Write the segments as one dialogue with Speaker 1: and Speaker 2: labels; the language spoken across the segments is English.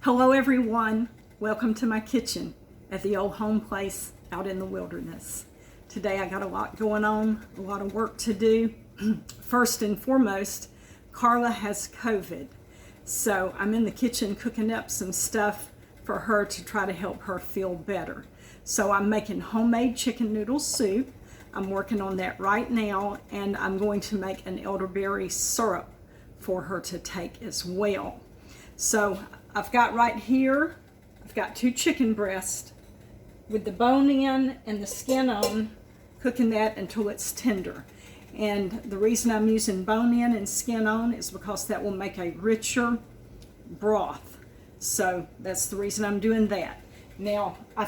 Speaker 1: Hello everyone, welcome to my kitchen at the old home place out in the wilderness. Today I got a lot going on, a lot of work to do. First and foremost, Carla has COVID, so I'm in the kitchen cooking up some stuff for her to try to help her feel better. So I'm making homemade chicken noodle soup. I'm working on that right now, and I'm going to make an elderberry syrup for her to take as well. So I've got right here, I've got 2 chicken breasts with the bone in and the skin on, cooking that until it's tender. And the reason I'm using bone in and skin on is because that will make a richer broth. So that's the reason I'm doing that. Now I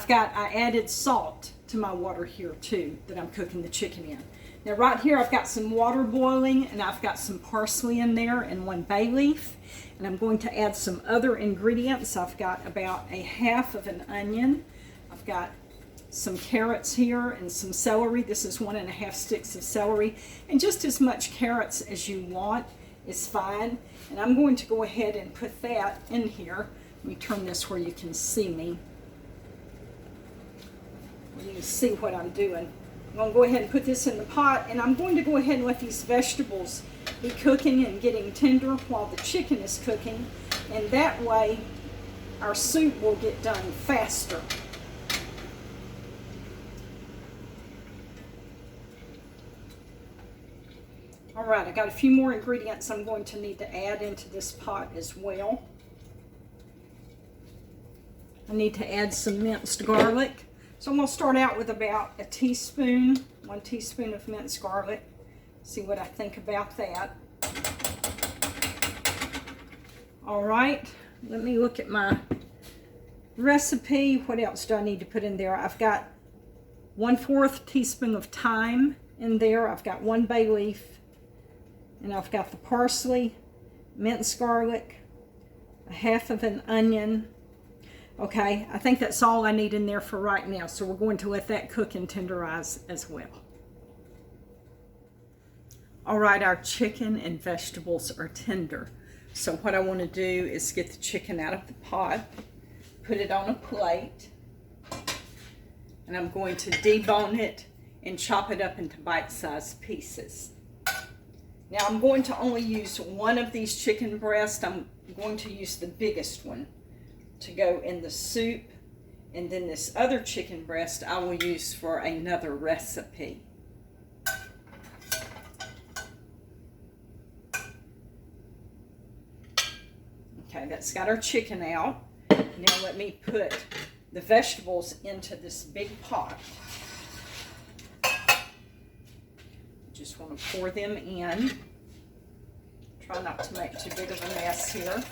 Speaker 1: added salt to my water here too that I'm cooking the chicken in. Now right here I've got some water boiling, and I've got some parsley in there and 1 bay leaf. And I'm going to add some other ingredients. I've got about a half of an onion. I've got some carrots here and some celery. This is 1.5 sticks of celery. And just as much carrots as you want is fine. And I'm going to go ahead and put that in here. Let me turn this where you can see me. You can see what I'm doing. I'm going to go ahead and put this in the pot, and I'm going to go ahead and let these vegetables be cooking and getting tender while the chicken is cooking, and that way our soup will get done faster. Alright, I got a few more ingredients I'm going to need to add into this pot as well. I need to add some minced garlic. So I'm going to start out with about 1 teaspoon of minced garlic. See what I think about that. All right, let me look at my recipe. What else do I need to put in there? I've got 1/4 teaspoon of thyme in there. I've got 1 bay leaf, and I've got the parsley, minced garlic, a half of an onion. Okay, I think that's all I need in there for right now. So we're going to let that cook and tenderize as well. All right, our chicken and vegetables are tender. So what I want to do is get the chicken out of the pot, put it on a plate, and I'm going to debone it and chop it up into bite-sized pieces. Now I'm going to only use 1 of these chicken breasts. I'm going to use the biggest one to go in the soup, and then this other chicken breast I will use for another recipe. Okay, that's got our chicken out. Now let me put the vegetables into this big pot. Just want to pour them in. Try not to make too big of a mess here.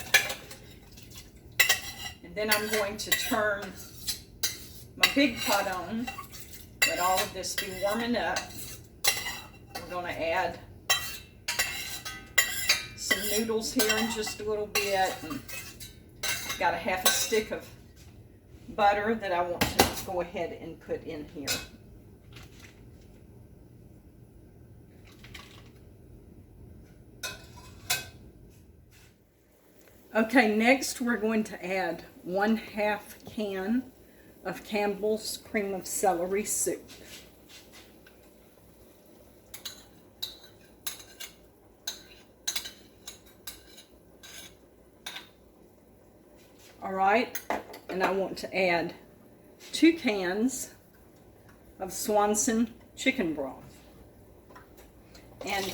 Speaker 1: And then I'm going to turn my big pot on. Let all of this be warming up. We're going to add some noodles here in just a little bit. And I've got a half a stick of butter that I want to go ahead and put in here. Okay, next we're going to add 1/2 can of Campbell's cream of celery soup. All right, and I want to add 2 cans of Swanson chicken broth. And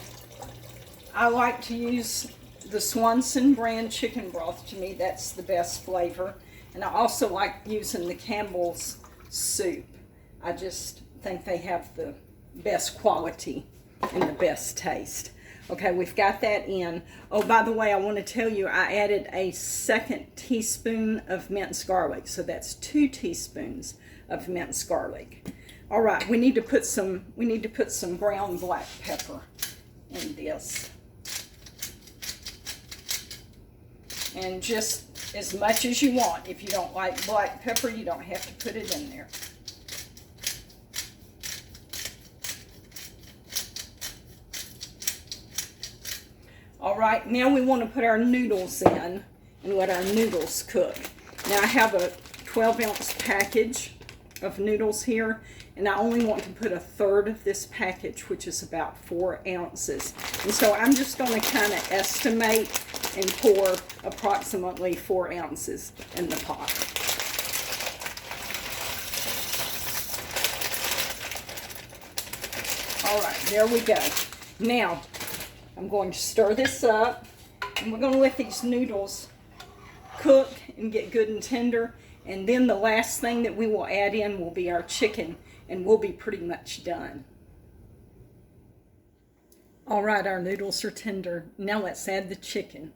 Speaker 1: I like to use the Swanson brand chicken broth. To me, that's the best flavor. And I also like using the Campbell's soup. I just think they have the best quality and the best taste. Okay, we've got that in. Oh, by the way, I want to tell you, I added a 2 teaspoon of minced garlic. So that's 2 teaspoons of minced garlic. All right, we need to put some ground black pepper in this. And just as much as you want. If you don't like black pepper, you don't have to put it in there. All right, now we want to put our noodles in and let our noodles cook. Now I have a 12-ounce package of noodles here, and I only want to put a third of this package, which is about 4 ounces. And so I'm just going to kind of estimate and pour approximately 4 ounces in the pot. All right, there we go. Now, I'm going to stir this up, and we're going to let these noodles cook and get good and tender, and then the last thing that we will add in will be our chicken, and we'll be pretty much done. All right, our noodles are tender. Now let's add the chicken.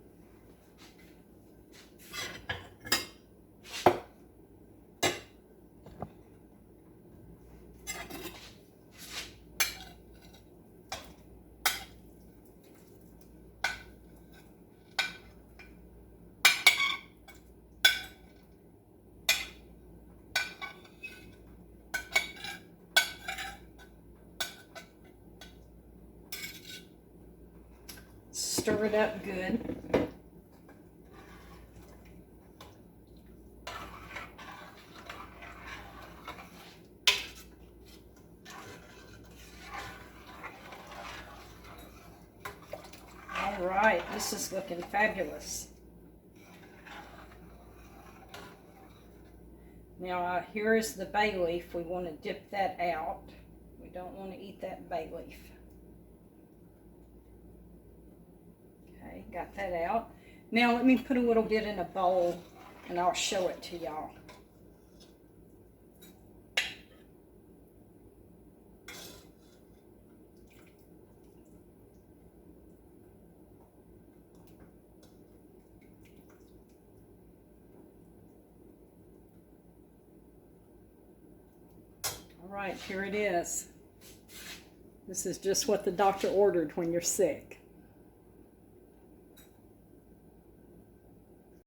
Speaker 1: Stir it up good. All right, this is looking fabulous. Now here is the bay leaf. We want to dip that out. We don't want to eat that bay leaf. Okay, got that out. Now let me put a little bit in a bowl and I'll show it to y'all. All right, here it is. This is just what the doctor ordered when you're sick.